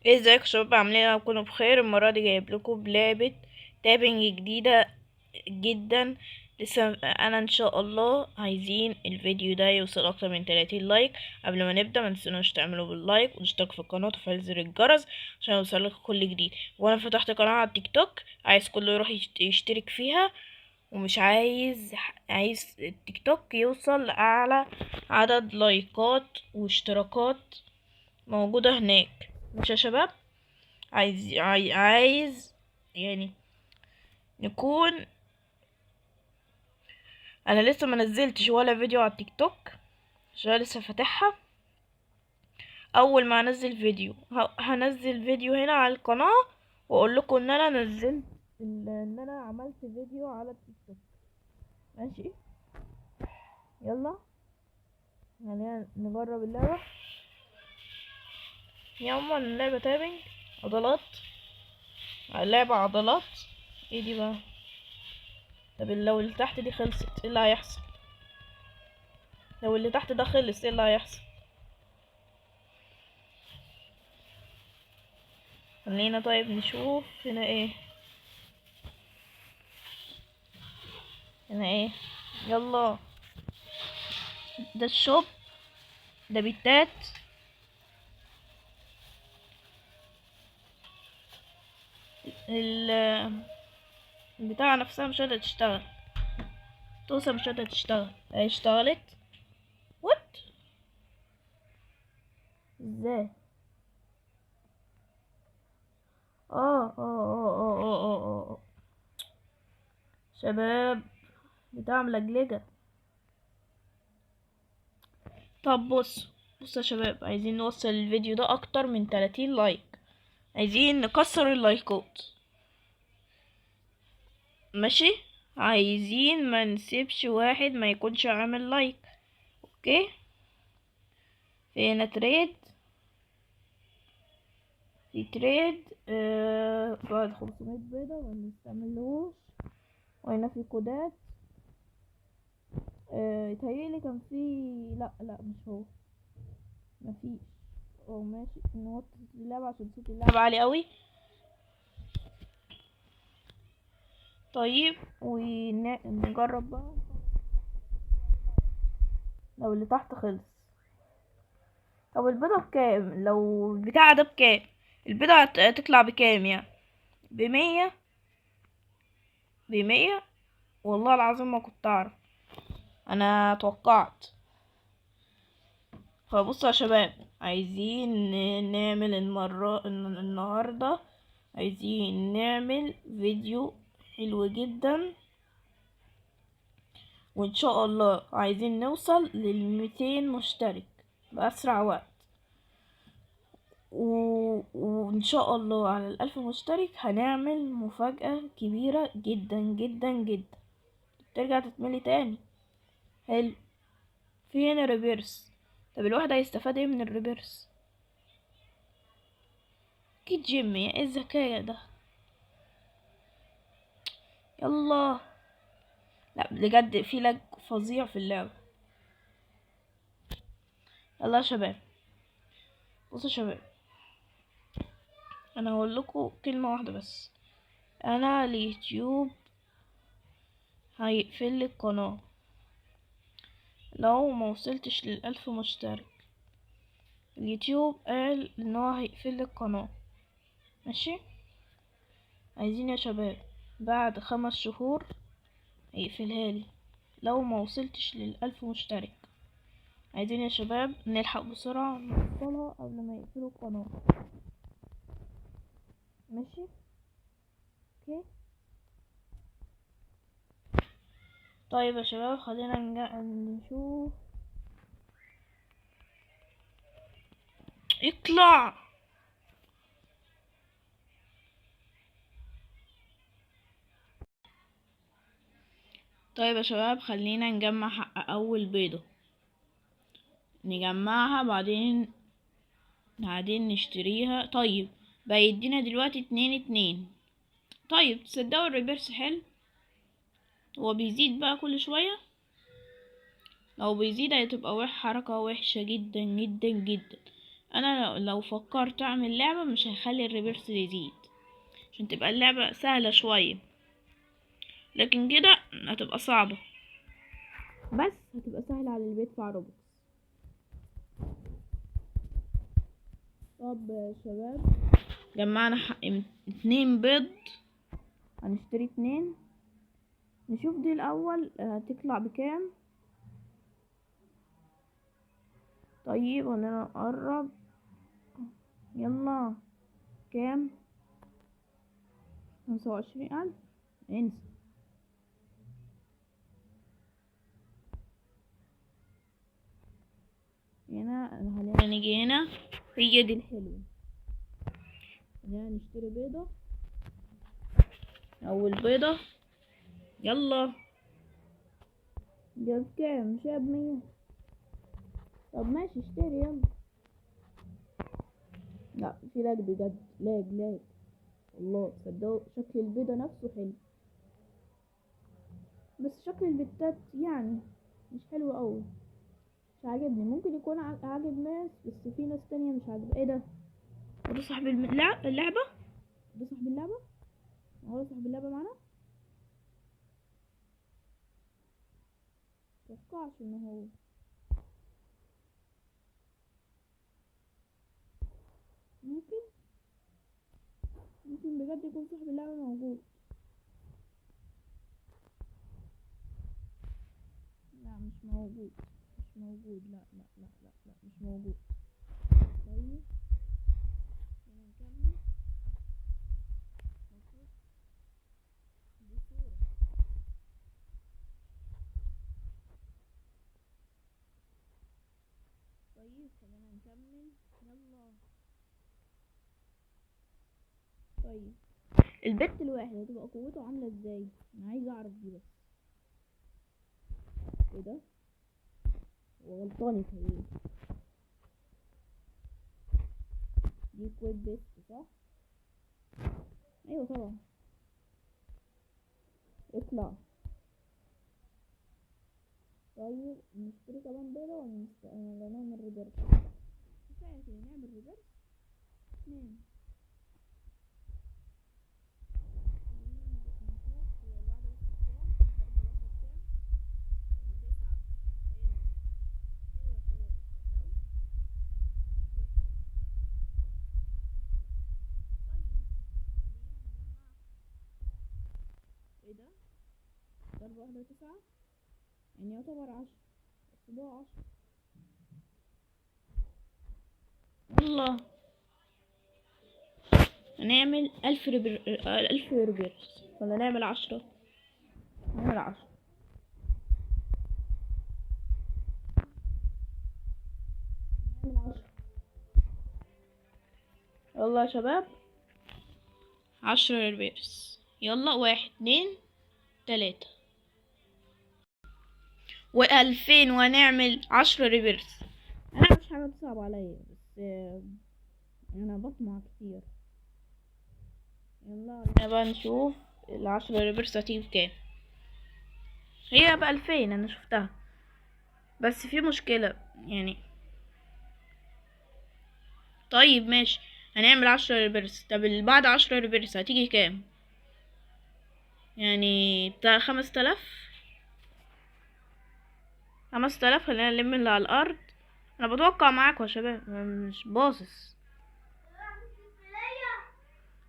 ايه ازيكم يا شباب؟ عاملين ايه؟ تكونوا بخير. المره دي جايب لكم بلعبه تابنج جديده جدا. لسه انا ان شاء الله عايزين الفيديو ده يوصل اكتر من 30 لايك. قبل ما نبدا ما تنسونوش تعملوا باللايك وتشتركوا في القناه وتفعيل زر الجرس عشان يوصلكوا كل جديد. وانا فتحت قناه على التيك توك، عايز كله يروح يشترك فيها، ومش عايز التيك توك يوصل لاعلى عدد لايكات واشتراكات موجوده هناك. مش يا شباب؟ عايز يعني نكون. انا لسه ما نزلتش ولا فيديو على التيك توك عشان لسه فاتحها. اول ما انزل فيديو هنزل فيديو هنا على القناة واقول لكم ان انا نزلت ان انا عملت فيديو على التيك توك. ماشي، يلا خلينا نجرب اللعبة. يلا اللعبة تابنج عضلات، اللعبة عضلات. ايه دي بقى؟ طب لو اللي تحت دي خلصت ايه اللي هيحصل؟ لو اللي تحت ده خلص ايه اللي هيحصل؟ خلينا طيب نشوف هنا ايه. هنا ايه؟ يلا، ده الشوب، ده بيتات. ال البتاعة نفسها مش قادرة تشتغل. توصل مش قادرة تشتغل. اهي اشتغلت. وات؟ ازاي؟ اه شباب، بتاع ملجلجة. طب بص يا شباب، عايزين نوصل الفيديو ده اكتر من 30 لايك. عايزين نكسر اللايكات. ماشي، عايزين ما نسيبش واحد ما يكونش عامل لايك. اوكي، فينا تريد. في تريد بعد 500 بيضة ما نستعملهوش. وهنا في كودات. يتهيألي كان في. لا مش هو. مفيش. ماشي، نوطي اللعبة عشان صوت اللعبة عالي قوي. طيب ونجرب بقى. لو اللي تحت خلص. طب البيضة بكام؟ لو البتاع ده بكام؟ البيضة هتطلع بكام يعني؟ ب100؟ ب100؟ والله العظيم ما كنت اعرف، انا توقعت. فبصوا يا شباب، عايزين نعمل النهاردة عايزين نعمل فيديو حلو جدا، وان شاء الله عايزين نوصل لل200 مشترك بأسرع وقت. وان شاء الله على ال1000 مشترك هنعمل مفاجأة كبيرة جدا جدا جدا. ترجع تتملي تاني. حلو. في هنا ريفيرس. طب الواحد هيستفاد ايه من الريفيرس؟ اكيد جيم. يا ايه الذكاء ده؟ يلا. لا بجد في لاج فظيع في اللعبة. يلا يا شباب، بصوا يا شباب، انا هقول لكم كلمة واحدة بس. انا اليوتيوب هيقفل لي القناة لو ما وصلتش ل1000 مشترك. اليوتيوب قال ان هو هيقفل لي القناة. ماشي، عايزين يا شباب بعد 5 شهور هيقفلها لي لو ما وصلتش ل1000 مشترك. عايزين يا شباب نلحق بسرعة نوصلها قبل ما يقفلوا القناة. ماشي، اوكي. طيب يا شباب خلينا نشوف. اطلع. طيب يا شباب خلينا نجمع حق اول بيضة. نجمعها بعدين نشتريها. طيب بقى يدينا دلوقتي 2-2. طيب تصدقوا الريفرس حلو. هو بيزيد بقى كل شوية. لو بيزيد هتبقى حركة وحشة جدا جدا جدا. انا لو فكرت اعمل لعبة مش هخلي الريفرس يزيد عشان تبقى اللعبة سهلة شوية، لكن كده هتبقى صعبة، بس هتبقى سهلة على اللي بيدفع روبوكس. طب يا شباب، جمعنا 2 بيض، هنشتري 2. نشوف دي الاول هتطلع بكام. طيب خلينا نقرب، يلا كام؟ 25,000. انسى. هنا خلينا نيجي هنا، هي دي الحلوة. خلينا نشتري بيضة، اول بيضة، يلا. جاب كام؟ جاب 100. طب ماشي اشتري يلا. لا في لاج بجد، لاج الله. صدقوا شكل البيضة نفسه حلو، بس شكل البتات يعني مش حلو قوي، مش عاجبني. ممكن يكون عاجب ناس، بس في ناس تانية مش عاجب. ايه ده؟ ده صاحب اللعبة، ده صاحب اللعبة، هو صاحب اللعبة معانا. متوقعش ان هو ممكن بجد يكون صاحب اللعبة موجود. لا مش موجود، لا مش موجود. طيب نكمل. المفروض دي صورة. طيب خلينا نكمل، يلا. طيب البت الواحد هتبقى قوته عاملة ازاي؟ انا عايزة اعرف دي بس. ايه ده؟ هو غلطان في دي كويت بيست صح؟ ايوه طبعا. اطلع. طيب نشتري كمان بيضة ولا نعمل ريفرس؟ مش عارف نعمل ريفرس. 2. نشوف هي الواحدة بس بكام، الضربة الواحدة بكام. 9. حلو. ايوه يا شباب تصدقوا. وحشة. طيب خلينا نجمع. ايه ده؟ ضربة واحدة 9، يعني يعتبر 10، بس ده 10. يلا هنعمل 1000 ريفرس ولا نعمل 10؟ نعمل 10. نعمل 10. يلا يا شباب، 10 ريفرس. يلا 1 2 3 و2000، وهنعمل 10 ريفرس. انا مش حاجة تصعب عليا، بس انا بطمع كتير. يلا انا بقى نشوف ال10 ريفرس هتيجي بكام. هي ب2000 انا شفتها، بس في مشكلة يعني. طيب ماشي، هنعمل 10 ريفرس. طب اللي بعد 10 ريفرس هتيجي كام؟ يعني بتاع 5000. 5000. خلينا نلم اللي على الارض. انا بتوقع معاكم يا شباب، مش باصص.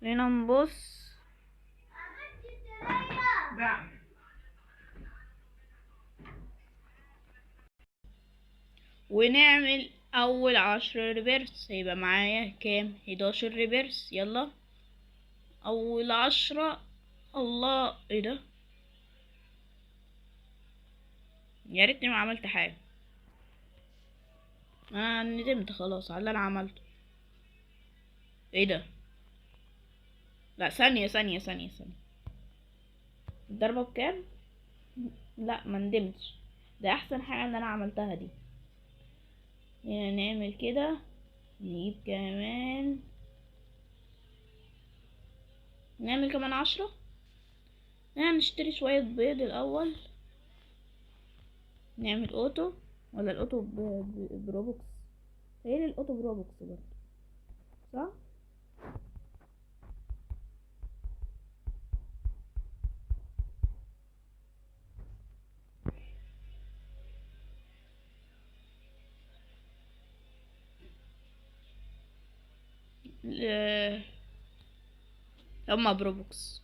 خلينا نبص. ونعمل اول 10 ريفرس. هيبقى معايا كام؟ 11 ريفرس. يلا اول 10. الله ايه ده؟ يا ريتني ما عملت حاجه، انا ندمت خلاص على اللي انا عملته. ايه ده؟ لا ثانيه. الضربه بكام؟ لا ما ندمتش، ده احسن حاجه ان انا عملتها دي. يعني نعمل كده، نجيب كمان، نعمل كمان 10. يعني نشتري شويه بيض الاول. نعمل اوتو، ولا الاوتو بروبوكس؟ تخيلي الاوتو بروبوكس برضه، صح؟ هما بروبوكس.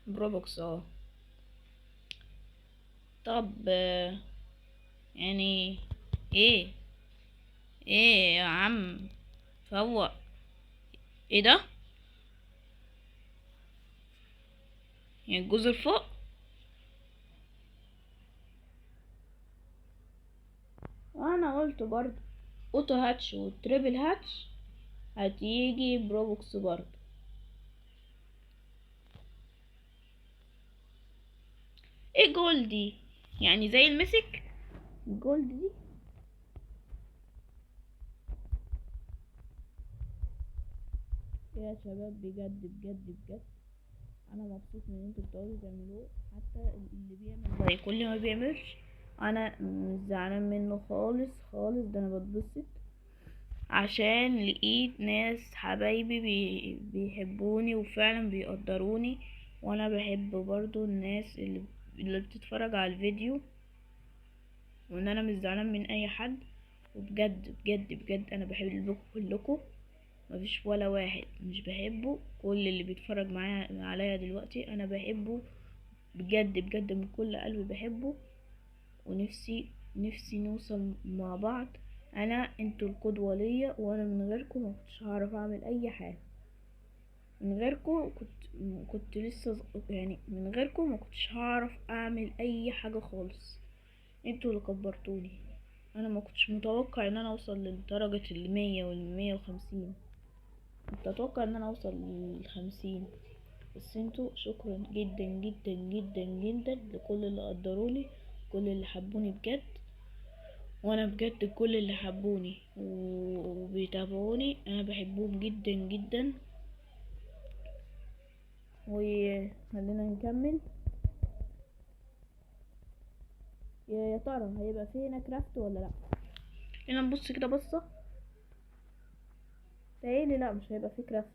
بروبوكس طب يعني ايه؟ ايه يا عم؟ فوق. ايه ده؟ يعني الجزر فوق؟ انا قلت برضه اوتو هاتش وتريبل هاتش هتيجي بروبوكس برضه. ايه جولد دي؟ يعني زي المسك الجولد دي. يا شباب بجد بجد بجد انا مبسوط من ان انتوا بتقعدوا تعملوه، حتى اللي بيعمل زي كل ما بيعملش انا مش زعلان منه خالص خالص، ده انا بتبسط عشان لقيت ناس حبايبي بيحبوني وفعلا بيقدروني، وانا بحب برضو الناس اللي بتتفرج على الفيديو، وان انا مش زعلان من اي حد. وبجد بجد بجد انا بحبكم كلكم، مفيش ولا واحد مش بحبه. كل اللي بيتفرج معايا عليا دلوقتي انا بحبه بجد بجد من كل قلبي بحبه. ونفسي نوصل مع بعض. انتوا القدوة ليا، وانا من غيركم ما كنتش هعرف اعمل اي حاجة. من غيركم كنت لسه يعني من غيركم ما كنتش هعرف اعمل اي حاجة خالص. انتوا اللي كبرتوني. انا ما كنتش متوقع ان انا اوصل لدرجة 100 وال150. كنت اتوقع ان انا اوصل ل50. بس انتوا شكرا جدا جدا جدا جدا لكل اللي قدروني، كل اللي حبوني بجد. وانا بجد كل اللي حبوني وبيتابعوني انا بحبهم جدا جدا. وخلينا نكمل. يا ترى هيبقى في هنا كرافت ولا لا؟ هنا نبص كده بصة. تهيألي لا، مش هيبقى في كرافت.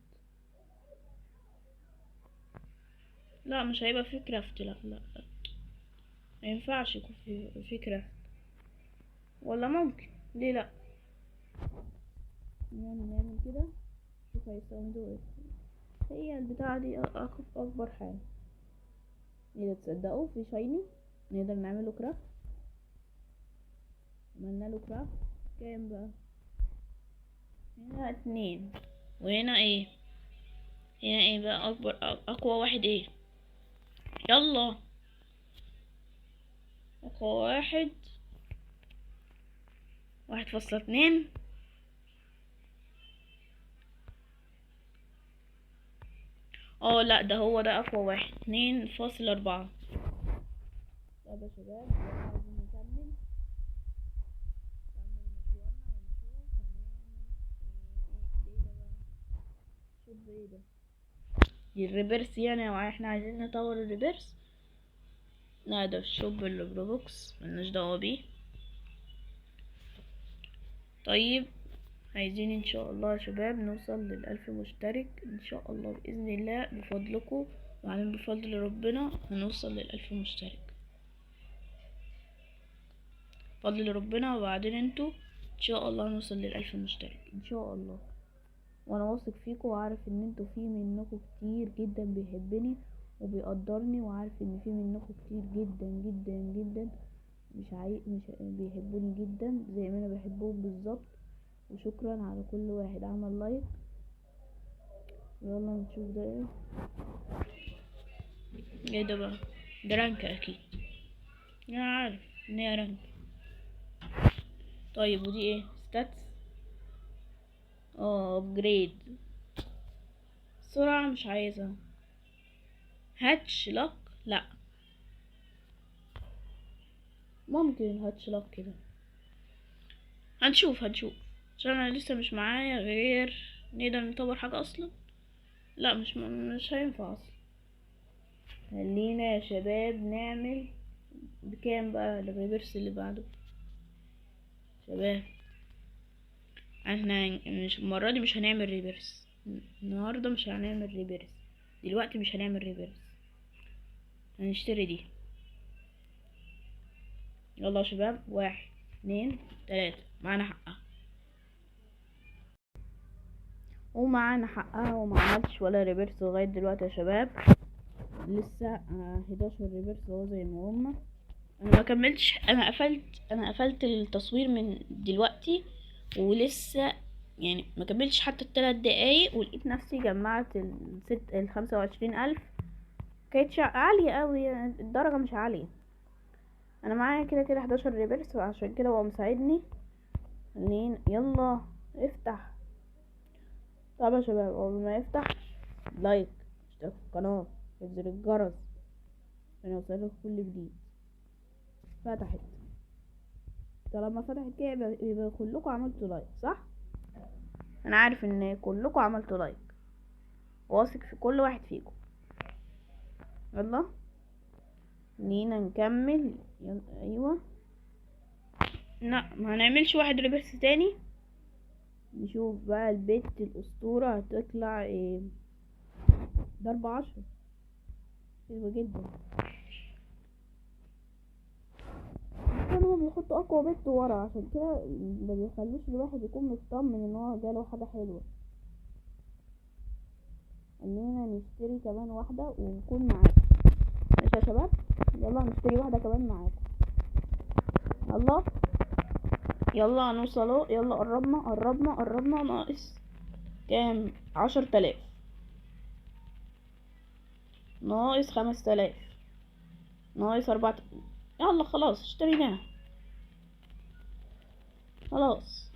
لا مش هيبقى في كرافت، لا لا لا. ما ينفعش يكون في كرافت. ولا ممكن، ليه لا؟ يعني نعمل كده، شوف هيستخدموا ايه. هي البتاعة دي اكبر حاجة. اذا تصدقوا في شايني نقدر نعمله كرافت. عملنا له كرافت. كام بقى؟ هنا 2. وهنا ايه؟ هنا ايه بقى اكبر اقوى واحد ايه؟ يلا. اقوى واحد 1.2. لا ده هو ده اقوى واحد 2.4. طب يا شباب عايزين نكمل مشوارنا ونشوف هنعمل ايه ده بقى. شوف ايه ده، دي الريفرس يعني، او احنا عايزين نطور الريفرس. لا ده الشوب اللي بروبوكس ملناش دعوة بيه. طيب عايزين ان شاء الله يا شباب نوصل ل1000 مشترك ان شاء الله باذن الله بفضلكم، وبعدين بفضل ربنا هنوصل ل1000 مشترك بفضل ربنا، وبعدين انتوا ان شاء الله هنوصل ل1000 مشترك ان شاء الله. وانا واثق فيكم وعارف ان انتوا في منكم كتير جدا بيحبني وبيقدرني، وعارف ان في منكم كتير جدا جدا جدا مش بيحبوني جدا زي ما انا بحبهم بالظبط. وشكرا على كل واحد عمل لايك. يلا نشوف ده ايه. ايه ده بقى؟ ده رانك اكيد، انا عارف ان هي رانك. طيب ودي ايه؟ ستاتس. ابجريد. سرعة مش عايزها. هاتش لك. لا ممكن الهاتش لك كده. هنشوف عشان انا لسه مش معايا غير نقدر نطور حاجة اصلا. لا مش هينفع اصلا. خلينا يا شباب نعمل بكام بقى الريفرس اللي بعده. شباب احنا مش المرة دي مش هنعمل ريفرس، النهاردة مش هنعمل ريفرس، دلوقتي مش هنعمل ريفرس، هنشتري دي. يلا يا شباب، 1 2 3 معانا حقها، ومعانا حقها وما عملتش ولا ريفرس لغاية دلوقتي يا شباب. لسه 11 ريفرس اهو زي ما هما. انا ما كملتش، انا قفلت التصوير من دلوقتي، ولسه يعني ما كملتش حتى ال3 دقايق، ولقيت نفسي جمعت ال25,000. كانتش عالية اوي، الدرجة مش عالية. انا معايا كده كده 11 ريفرس، وعشان كده هو مساعدني. يلا افتح. طب يا شباب، اول ما يفتح لايك، اشترك في القناة، وزر الجرس عشان يوصلك كل جديد. فتحت. طالما فتحت كده يبقى كلكم عملتوا لايك، صح؟ انا عارف ان كلكم عملتوا لايك، واثق في كل واحد فيكم. يلا لينا نكمل. يلا ايوه. لا، ما هنعملش واحد ريبرس تاني. نشوف بقى البت الاسطورة هتطلع ايه. ضربة 10 حلوة جدا. كانوا بيحطوا اقوى بت ورا، عشان كده ما بيخلوش الواحد يكون مطمن ان هو جاله حاجة حلوة. خلينا نشتري كمان واحدة ونكون معاكم، ماشي يا شباب؟ يلا نشتري واحدة كمان معاكم. يلا يلا هنوصلوا، يلا قربنا ناقص كام؟ 10,000، ناقص 5,000، ناقص 4,000. يلا خلاص اشتريناها خلاص.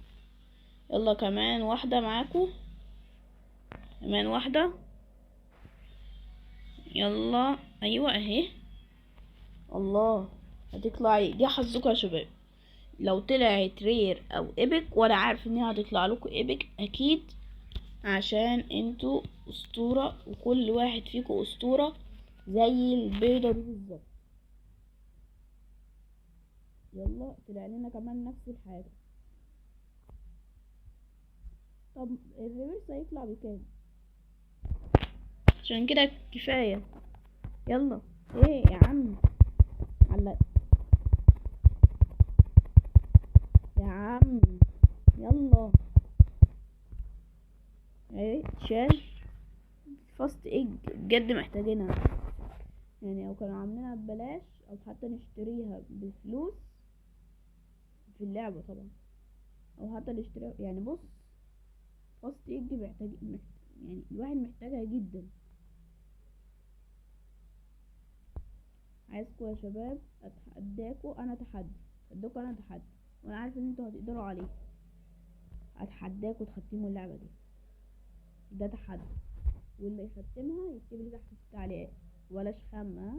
يلا كمان واحدة معاكم، كمان واحدة. يلا ايوه اهي. الله، هتطلع ايه دي؟ حظكم يا شباب. لو طلعت رير او ايبك، وانا عارف ان هي هتطلع لكم ايبك اكيد، عشان انتوا اسطورة، وكل واحد فيكم اسطورة زي البيضة دي بالظبط. يلا طلع لنا كمان نفس الحاجة. طب الريفرس هيطلع بكام؟ عشان كده كفاية. يلا ايه يا عم؟ علق يا عم. يلا ايه شال فاست ايج، بجد محتاجينها. يعني لو كانوا عاملينها ببلاش، او حتى نشتريها بفلوس في اللعبة طبعا، او حتى نشتريها. يعني بص، فاست ايج يعني الواحد محتاجها جدا. عايزكم يا شباب اتحداكوا، انا تحدي، وانا عارف ان انتوا هتقدروا عليه. اتحداكوا تختموا اللعبة دي، ده تحدي، واللي يختمها يكتب لي تحت في التعليقات، ولا شخامة، ها؟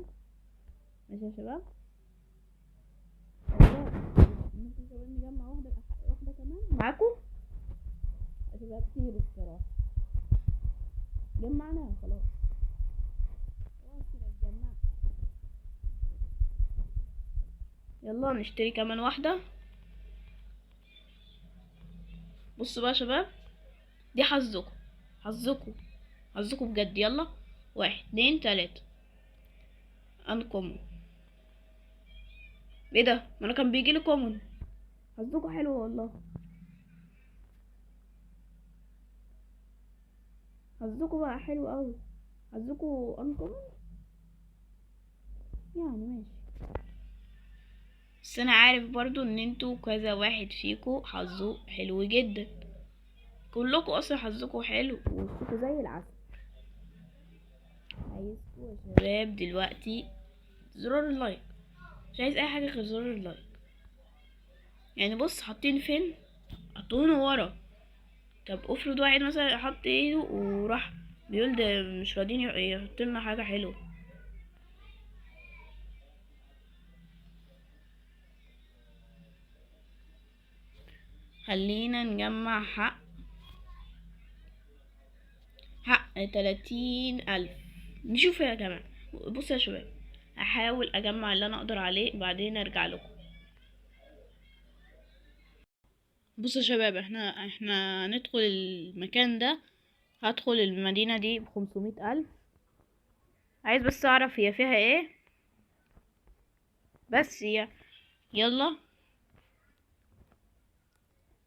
ماشي يا شباب؟ ممكن كمان نجمع واحدة كمان معاكم. هتبقى كتير الصراحة. جمعناها خلاص، خلاص كده اتجمعت. يلا نشتري كمان واحدة. بصوا بقى يا شباب، دي حظكم، حظكم، حظكم بجد. يلا 1 2 3 انكم. ايه ده؟ ما انا كان بيجيلي كومن. حظكم حلو والله، حظكم بقى حلو قوي. حظكم انكم يعني، ماشي. بس انا عارف برضو ان انتوا كذا واحد فيكو حظه حلو جدا، كلكم اصلا حظكم حلو ووشكوا زي العسل. عايزكم يا شباب دلوقتي زرار اللايك، مش عايز اي حاجه غير زرار اللايك. يعني بص، حاطين فين؟ حطوه ورا. طب افرض واحد مثلا حط ايده وراح بيقول ده مش راضيين يحط لنا حاجه حلوه. خلينا نجمع حق 30,000. نشوف يا جماعه. بص يا شباب، هحاول اجمع اللي انا اقدر عليه، بعدين ارجع لكم. بصوا يا شباب، احنا ندخل المكان ده. هدخل المدينة دي ب500,000. عايز بس اعرف هي فيها ايه، بس هي يلا.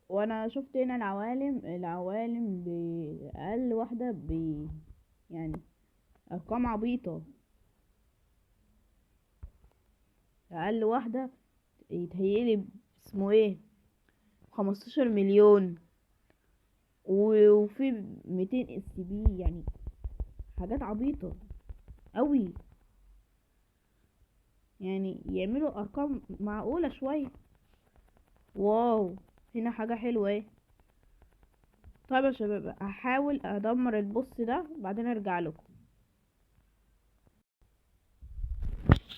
وانا شفت هنا العوالم بأقل واحدة يعني ارقام عبيطة. اقل واحدة يتهيألي اسمه ايه 15 مليون، وفي 200 SB، يعني حاجات عبيطة قوي. يعني يعملوا ارقام معقولة شوية. واو، هنا حاجة حلوة ايه. طيب يا شباب، هحاول ادمر البوس ده بعدين ارجع لكم.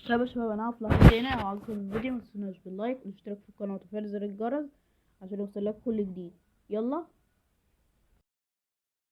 طيب يا شباب، انا هقف لحد هنا. لو عجبكم الفيديو متنسوناش باللايك والاشتراك في القناة وتفعيل زر الجرس عشان يوصلك كل جديد. يلا.